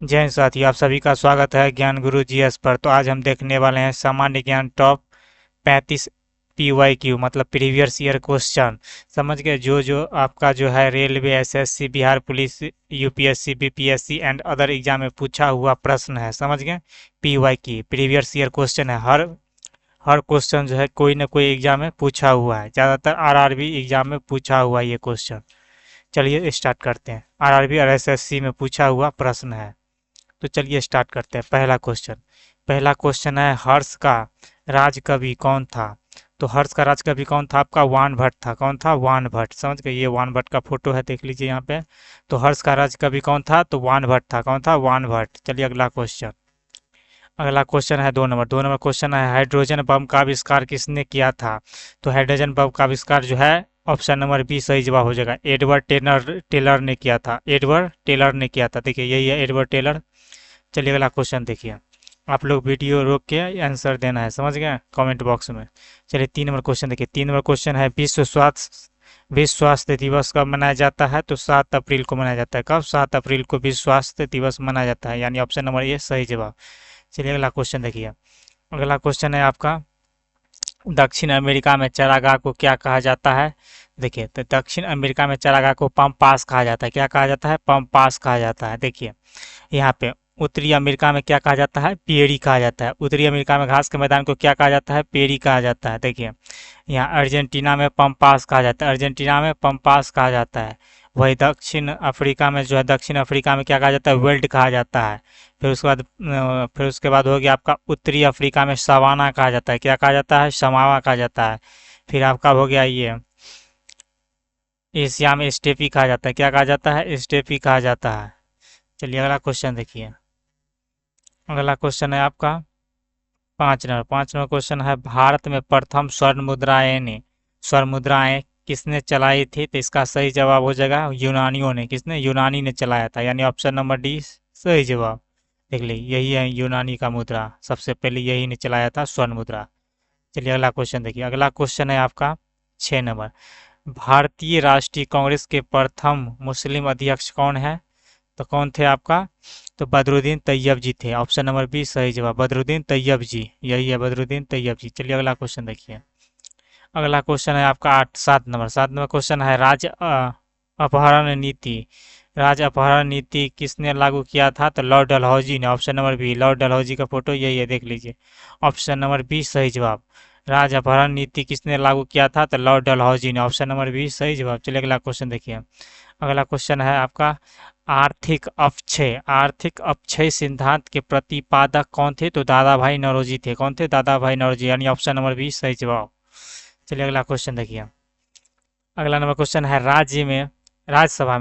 जय हिंद साथी, आप सभी का स्वागत है ज्ञान गुरु जीएस पर। तो आज हम देखने वाले हैं सामान्य ज्ञान टॉप 35 PYQ मतलब प्रीवियस ईयर क्वेश्चन। समझ गए? जो आपका जो है railway, SSC, Bihar police, UPSC, BPSC and other exam में पूछा हुआ प्रश्न है। समझ गए? PYQ प्रीवियस ईयर क्वेश्चन है। हर क्वेश्चन जो है कोई ना कोई एग्जाम में पूछा हुआ है। ज़्यादातर आरआरबी एग्जाम में पूछा हुआ है ये क्वेश्चन। चलिए स्टार्ट करते हैं। आरआरबी और एसएससी में पूछा हुआ प्रश्न है। तो चलिए स्टार्ट करते हैं। पहला क्वेश्चन है, हर्ष का राज कवि कौन था? तो हर्ष का राज कवि कौन था? आपका वान भट्ट था। कौन था? वान भट्ट। समझ गए? ये वान भट्ट का फोटो है, देख लीजिए यहाँ पे। तो हर्ष का राज कवि कौन था? तो वान भट्ट था। कौन था? वान भट्ट। चलिए अगला क्वेश्चन है 2 नंबर क्वेश्चन है, हाइड्रोजन बम का आविष्कार किसने किया था? तो हाइड्रोजन बम का आविष्कार जो है ऑप्शन नंबर बी सही जवाब हो जाएगा। एडवर्ड टेलर ने किया था। एडवर्ड टेलर ने किया था। देखिए यही है, एडवर्ड टेलर। चलिए अगला क्वेश्चन देखिए। आप लोग वीडियो रोक के आंसर देना है, समझ गए? कमेंट बॉक्स में। चलिए 3 नंबर क्वेश्चन देखिए। 3 नंबर क्वेश्चन है, विश्व स्वास्थ्य दिवस कब मनाया जाता है? तो 7 अप्रैल को मनाया जाता है। कब? 7 अप्रैल को विश्व स्वास्थ्य दिवस मनाया जाता है, यानी ऑप्शन नंबर ए सही जवाब। चलिए अगला क्वेश्चन देखिए। अगला क्वेश्चन है आपका, दक्षिण अमेरिका में चारागाह को क्या कहा जाता है? देखिए, तो दक्षिण अमेरिका में चारागाह को पम्पास कहा जाता है। क्या कहा जाता है? पम्पास कहा जाता है। देखिए यहाँ पे उत्तरी अमेरिका में क्या कहा जाता है? पेड़ी कहा जाता है। उत्तरी अमेरिका में घास के मैदान को क्या कहा जाता है? पेड़ी कहा जाता है। देखिए यहाँ अर्जेंटीना में पम्पास कहा जाता है। अर्जेंटीना में पम्पास कहा जाता है। वही दक्षिण अफ्रीका में जो है, दक्षिण अफ्रीका में क्या कहा जाता है? वेल्ड कहा जाता है। फिर उसके बाद हो गया आपका उत्तरी अफ्रीका में सवाना कहा जाता है। क्या कहा जाता है? समावा कहा जाता है। फिर आपका हो गया ये एशिया में स्टेपी कहा जाता है। क्या कहा जाता है? स्टेपी कहा जाता है। चलिए अगला क्वेश्चन देखिए। अगला क्वेश्चन है आपका 5 नंबर क्वेश्चन है, भारत में प्रथम स्वर्ण मुद्राएं किसने चलाई थी? तो इसका सही जवाब हो जाएगा यूनानियों ने। किसने? यूनानी ने चलाया था, यानी ऑप्शन नंबर डी सही जवाब। देख ली, यही है यूनानी का मुद्रा, सबसे पहले यही ने चलाया था स्वर्ण मुद्रा। चलिए अगला क्वेश्चन देखिए। अगला क्वेश्चन है आपका 6 नंबर, भारतीय राष्ट्रीय कांग्रेस के प्रथम मुस्लिम अध्यक्ष कौन है? तो कौन थे आपका? तो बदरुद्दीन तैयब जी थे। ऑप्शन नंबर बी सही जवाब, बदरुद्दीन तैयब जी, यही है बदरुद्दीन तैयब जी। चलिए अगला क्वेश्चन देखिए। अगला क्वेश्चन है आपका 7 नंबर क्वेश्चन है, अपहरण नीति राज्य अपहरण नीति किसने लागू किया था? तो लॉर्ड डलहौजी ने। Option number B, lord Dalhousie का फोटो यही है, देख लीजिए। ऑप्शन नंबर बी सही जवाब। राज्य अपहरण नीति किसने लागू किया था? तो लॉर्ड डलहौजी ने। ऑप्शन नंबर बी सही जवाब। चलिए अगला क्वेश्चन देखिए। अगला क्वेश्चन है आपका, आर्थिक अपक्षय सिद्धांत के प्रतिपादक कौन थे? तो दादा भाई नौरोजी थे। कौन थे? दादा भाई नौरोजी, यानी ऑप्शन नंबर बी सही जवाब। चलिए अगला क्वेश्चन देखिए। अगला नंबर क्वेश्चन है, राज्यसभा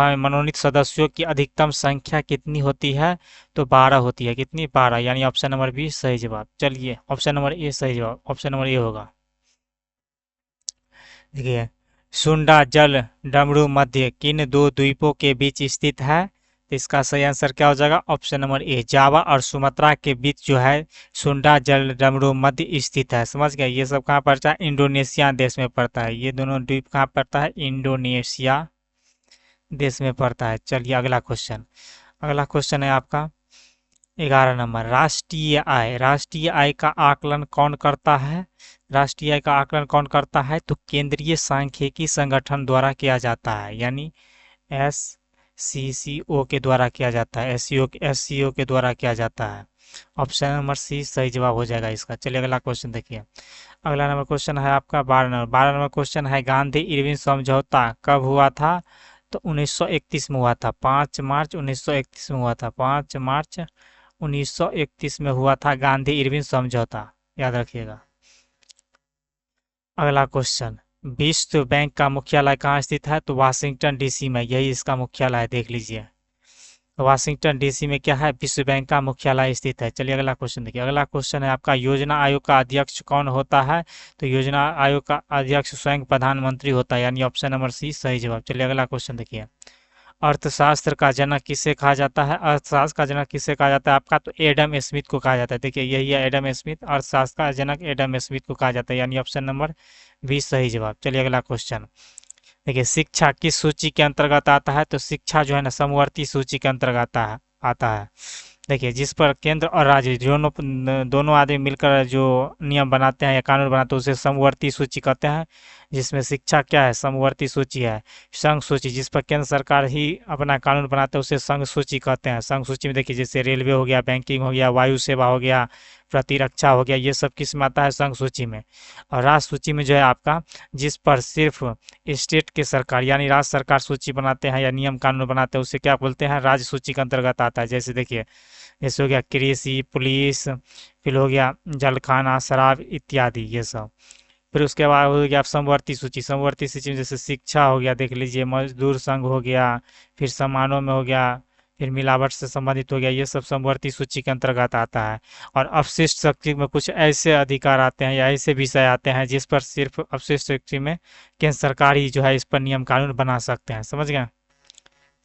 में मनोनीत सदस्यों की अधिकतम संख्या कितनी होती है? तो 12 होती है। कितनी? 12, यानी ऑप्शन नंबर बी सही जवाब। चलिए ऑप्शन नंबर ए सही जवाब, ऑप्शन नंबर ए होगा। देखिए, सुंडा जल डमरू मध्य किन दो द्वीपों के बीच स्थित है? तो इसका सही आंसर क्या हो जाएगा? ऑप्शन नंबर ए, जावा और सुमात्रा के बीच जो है सुंडा जल डमरू मध्य स्थित है। समझ गए? ये सब कहाँ पड़ता है? इंडोनेशिया देश में पड़ता है। ये दोनों द्वीप कहाँ पड़ता है? इंडोनेशिया देश में पड़ता है। चलिए अगला क्वेश्चन है आपका 11 नंबर, राष्ट्रीय आय का आकलन कौन करता है? राष्ट्रीय आय का आकलन कौन करता है? तो केंद्रीय सांख्यिकी संगठन द्वारा किया जाता है, यानी एस सीसीओ के द्वारा किया जाता है। एससीओ के द्वारा किया जाता है। ऑप्शन नंबर सी सही जवाब हो जाएगा इसका। चलिए अगला क्वेश्चन देखिए। अगला नंबर क्वेश्चन है आपका 12 नंबर क्वेश्चन है, गांधी इरविन समझौता कब हुआ था? तो 1931 में हुआ था। 5 मार्च 1931 में हुआ था। 5 मार्च 1931 में हुआ था गांधी इरविन समझौता, याद रखिएगा। अगला क्वेश्चन, विश्व बैंक का मुख्यालय कहाँ स्थित है? तो वाशिंगटन डीसी में, यही इसका मुख्यालय है, देख लीजिए। वाशिंगटन डीसी में क्या है? विश्व बैंक का मुख्यालय स्थित है। चलिए अगला क्वेश्चन देखिए। अगला क्वेश्चन है आपका, योजना आयोग का अध्यक्ष कौन होता है? तो योजना आयोग का अध्यक्ष स्वयं प्रधानमंत्री होता है, यानी ऑप्शन नंबर सी सही जवाब। चलिए अगला क्वेश्चन देखिए। अर्थशास्त्र का जनक किसे कहा जाता है? अर्थशास्त्र का जनक किसे कहा जाता है आपका? तो एडम स्मिथ को कहा जाता है। देखिए यही है एडम स्मिथ, अर्थशास्त्र का जनक एडम स्मिथ को कहा जाता है, यानी ऑप्शन नंबर 20 सही जवाब। चलिए अगला क्वेश्चन देखिए, शिक्षा किस सूची के अंतर्गत आता है? तो शिक्षा जो है ना समवर्ती सूची के अंतर्गत आता है। आता है। देखिए, जिस पर केंद्र और राज्य दोनों दोनों आदमी मिलकर जो नियम बनाते हैं या कानून बनाते हैं उसे समवर्ती सूची कहते हैं। जिसमें शिक्षा क्या है, समवर्ती सूची है। संघ सूची, जिस पर केंद्र सरकार ही अपना कानून बनाते हैं उसे संघ सूची कहते हैं। संघ सूची में देखिए, जैसे रेलवे हो गया, बैंकिंग हो गया, वायु सेवा हो गया, प्रतिरक्षा हो गया, ये सब किस में आता है, संघ सूची में। और राष्ट्र सूची में जो है आपका, जिस पर सिर्फ स्टेट के सरकार यानी राज्य सरकार सूची बनाते हैं या नियम कानून बनाते हैं उसे क्या बोलते हैं, राज्य सूची के अंतर्गत आता है। जैसे देखिए, जैसे हो गया कृषि, पुलिस, फिर हो गया जल, खाना, शराब इत्यादि ये सब। फिर उसके बाद हो गया समवर्ती सूची। समवर्ती सूची में जैसे शिक्षा हो गया, देख लीजिए, मजदूर संघ हो गया, फिर समानों में हो गया, फिर मिलावट से संबंधित हो गया, ये सब समवर्ती सूची के अंतर्गत आता है। और अपशिष्ट शक्ति में कुछ ऐसे अधिकार आते हैं या ऐसे विषय आते हैं जिस पर सिर्फ अपशिष्ट शक्ति में केंद्र सरकार ही जो है इस पर नियम कानून बना सकते हैं। समझ गए।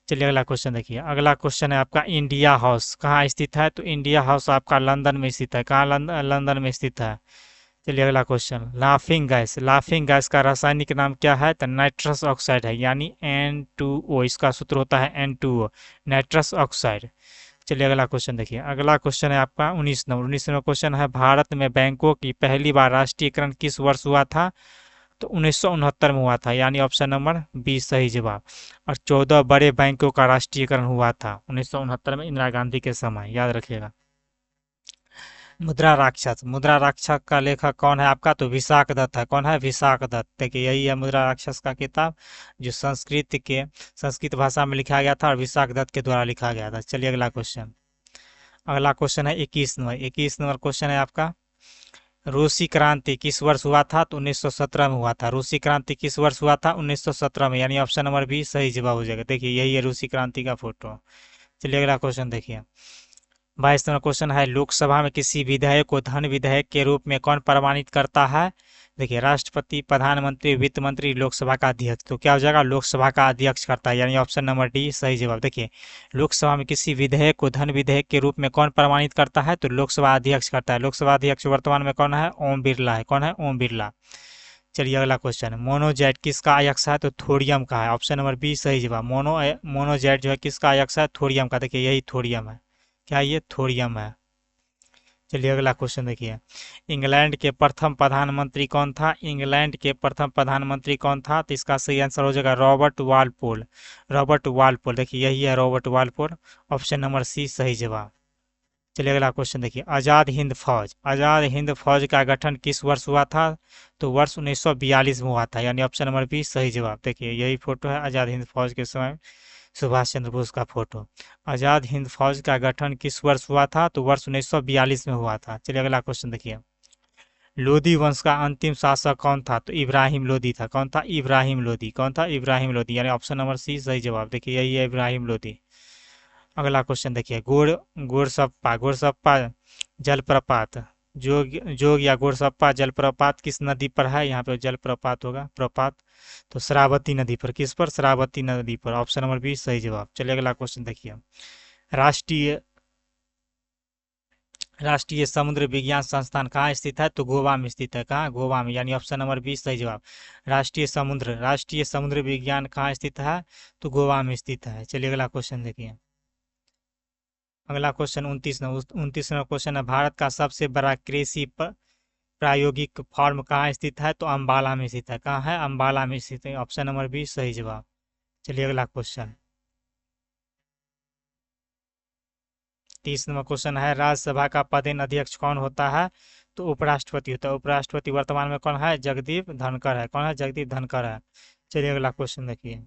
चलिए अगला क्वेश्चन देखिए। अगला क्वेश्चन है आपका, इंडिया हाउस कहाँ स्थित है, तो इंडिया हाउस आपका लंदन में स्थित है। कहाँ, लंदन में स्थित है। चलिए अगला question, laughing gas, laughing gas का रासायनिक नाम क्या है, तो नाइट्रस ऑक्साइड है, यानी N2O, इसका सूत्र होता है N2O, नाइट्रस ऑक्साइड। चलिए अगला क्वेश्चन देखिए। अगला क्वेश्चन है आपका 19 नंबर क्वेश्चन है, भारत में बैंकों की पहली बार राष्ट्रीयकरण किस वर्ष हुआ था, तो 1969 में हुआ था, यानी ऑप्शन नंबर बी सही जवाब। और 14 बड़े बैंकों का राष्ट्रीयकरण हुआ था 1969 में, इंदिरा गांधी के समय, याद रखिएगा। मुद्रा राक्षस, मुद्रा राक्षस का लेखक कौन है आपका, तो विशाख दत्त है। कौन है, विशाख दत्त। देखिए, यही है मुद्रा राक्षस का किताब, जो संस्कृत भाषा में लिखा गया था और विशाख दत्त के द्वारा लिखा गया था। चलिए अगला क्वेश्चन। अगला क्वेश्चन है 21 नंबर क्वेश्चन है आपका, रूसी क्रांति किस वर्ष हुआ था, तो 1917 में हुआ था। रूसी क्रांति किस वर्ष हुआ था, 1917 में, यानी ऑप्शन नंबर बी सही जवाब हो जाएगा। देखिए, यही है रूसी क्रांति का फोटो। चलिए अगला क्वेश्चन देखिए। 22 नंबर क्वेश्चन है, लोकसभा में किसी विधेयक को धन विधेयक के रूप में कौन प्रमाणित करता है। देखिए, राष्ट्रपति, प्रधानमंत्री, वित्त मंत्री, लोकसभा का अध्यक्ष। तो क्या हो जाएगा, लोकसभा का अध्यक्ष करता है, यानी ऑप्शन नंबर डी सही जवाब। देखिए, लोकसभा में किसी विधेयक को धन विधेयक के रूप में कौन प्रमाणित करता है, तो लोकसभा अध्यक्ष करता है। लोकसभा अध्यक्ष वर्तमान में कौन है, ओम बिरला है। कौन है, ओम बिरला। चलिए अगला क्वेश्चन, मोनोजैट किसका अयस्क है, तो थोरियम का है। ऑप्शन नंबर बी सही जवाब। मोनोजैट जो है किसका अयस्क है, थोरियम का। देखिए, यही थोरियम है। क्या ये थोरियम है। चलिए अगला क्वेश्चन देखिए। इंग्लैंड के प्रथम प्रधानमंत्री कौन था, इंग्लैंड के प्रथम प्रधानमंत्री कौन था, तो इसका सही आंसर हो जाएगा रॉबर्ट वालपोल। रॉबर्ट वालपोल, देखिए यही है Robert Walpole, option number C सही जवाब। चलिए अगला क्वेश्चन देखिए। आज़ाद हिंद फौज, आज़ाद हिंद फौज का गठन किस वर्ष हुआ था, तो वर्ष 1942 में हुआ था, यानी ऑप्शन नंबर बी सही जवाब। देखिए, यही फोटो है आज़ाद हिंद फौज के समय सुभाष चंद्र बोस का फोटो। आज़ाद हिंद फौज का गठन किस वर्ष हुआ था, तो वर्ष 1942 में हुआ था। चलिए अगला क्वेश्चन देखिए। लोधी वंश का अंतिम शासक कौन था, तो इब्राहिम लोधी था। कौन था, इब्राहिम लोधी। कौन था, इब्राहिम लोधी, यानी ऑप्शन नंबर सी सही जवाब। देखिए, यही है इब्राहिम लोधी। अगला क्वेश्चन देखिए। गोरसप्पा, गोरसप्पा जलप्रपात, जोग या गोरसप्पा जलप्रपात किस नदी पर है, यहाँ पे जलप्रपात होगा, प्रपात, तो शरावती नदी पर। किस पर, शरावती नदी पर, ऑप्शन नंबर बी सही जवाब। चलिए अगला क्वेश्चन देखिए। राष्ट्रीय राष्ट्रीय समुद्र विज्ञान संस्थान कहाँ स्थित है, तो गोवा में स्थित है। कहाँ, गोवा में, यानी ऑप्शन नंबर बी सही जवाब। राष्ट्रीय समुद्र विज्ञान कहाँ स्थित है, तो गोवा में स्थित है। चलिए अगला क्वेश्चन देखिए। अगला क्वेश्चन 29वां क्वेश्चन है, भारत का सबसे बड़ा कृषि प्रायोगिक फार्म कहाँ स्थित है, तो अंबाला में स्थित है। कहाँ है, अंबाला में स्थित है, ऑप्शन नंबर बी सही जवाब। चलिए अगला क्वेश्चन 30 नंबर क्वेश्चन है, राज्यसभा का पदेन अध्यक्ष कौन होता है, तो उपराष्ट्रपति होता है। उपराष्ट्रपति वर्तमान में कौन है, जगदीप धनखड़ है। कौन है, जगदीप धनखड़ है। चलिए अगला क्वेश्चन देखिए।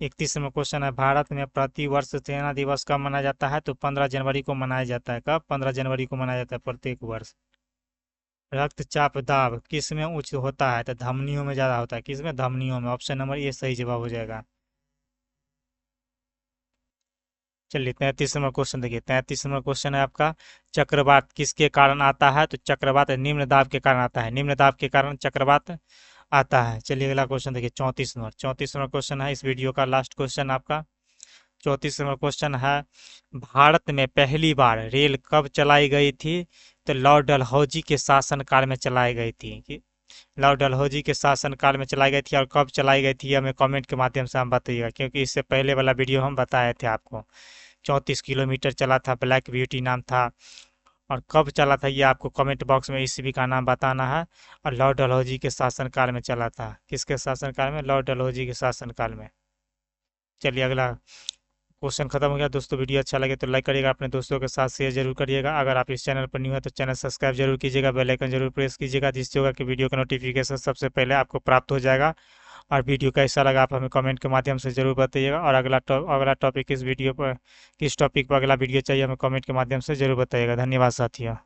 31वां क्वेश्चन है, भारत में प्रति वर्ष सेना दिवस कब मनाया जाता है, तो 15 जनवरी को मनाया जाता है। कब, 15 जनवरी को मनाया जाता है प्रत्येक वर्ष। रक्तचाप दाब किस में उच्च होता है, तो धमनियों में ज्यादा होता है। किस में, धमनियों में, ऑप्शन नंबर ए सही जवाब हो जाएगा। चलिए 33वां क्वेश्चन देखिए। 33वां क्वेश्चन है आपका, चक्रवात किसके कारण आता है, तो चक्रवात निम्न दाब के कारण आता है। निम्न दाब के कारण चक्रवात आता है। चलिए अगला क्वेश्चन देखिए। 34वां क्वेश्चन है इस वीडियो का लास्ट क्वेश्चन आपका। 34वां क्वेश्चन है, भारत में पहली बार रेल कब चलाई गई थी, तो लॉर्ड डलहौजी के शासनकाल में चलाई गई थी। कि लॉर्ड डलहौजी के शासनकाल में चलाई गई थी, और कब चलाई गई थी हमें कमेंट के माध्यम से हम बताइएगा, क्योंकि इससे पहले वाला वीडियो हम बताए थे आपको। 34 किलोमीटर चला था, ब्लैक ब्यूटी नाम था। और कब चला था ये आपको कमेंट बॉक्स में ईस्वी का नाम बताना है। और लॉर्ड डलहौजी के शासनकाल में चला था। किसके शासनकाल में? लॉर्ड डलहौजी के शासनकाल में। चलिए अगला क्वेश्चन खत्म हो गया दोस्तों। वीडियो अच्छा लगे तो लाइक करिएगा, अपने दोस्तों के साथ शेयर जरूर करिएगा। अगर आप इस चैनल पर न्यू है तो चैनल सब्सक्राइब जरूर कीजिएगा, बेल आइकन जरूर प्रेस कीजिएगा, जिससे होगा कि वीडियो का नोटिफिकेशन सबसे पहले आपको प्राप्त हो जाएगा। और वीडियो कैसा लगा आप हमें कमेंट के माध्यम से जरूर बताइएगा। और अगला टॉपिक किस वीडियो पर, किस टॉपिक पर अगला वीडियो चाहिए हमें कमेंट के माध्यम से जरूर बताइएगा। धन्यवाद साथियों।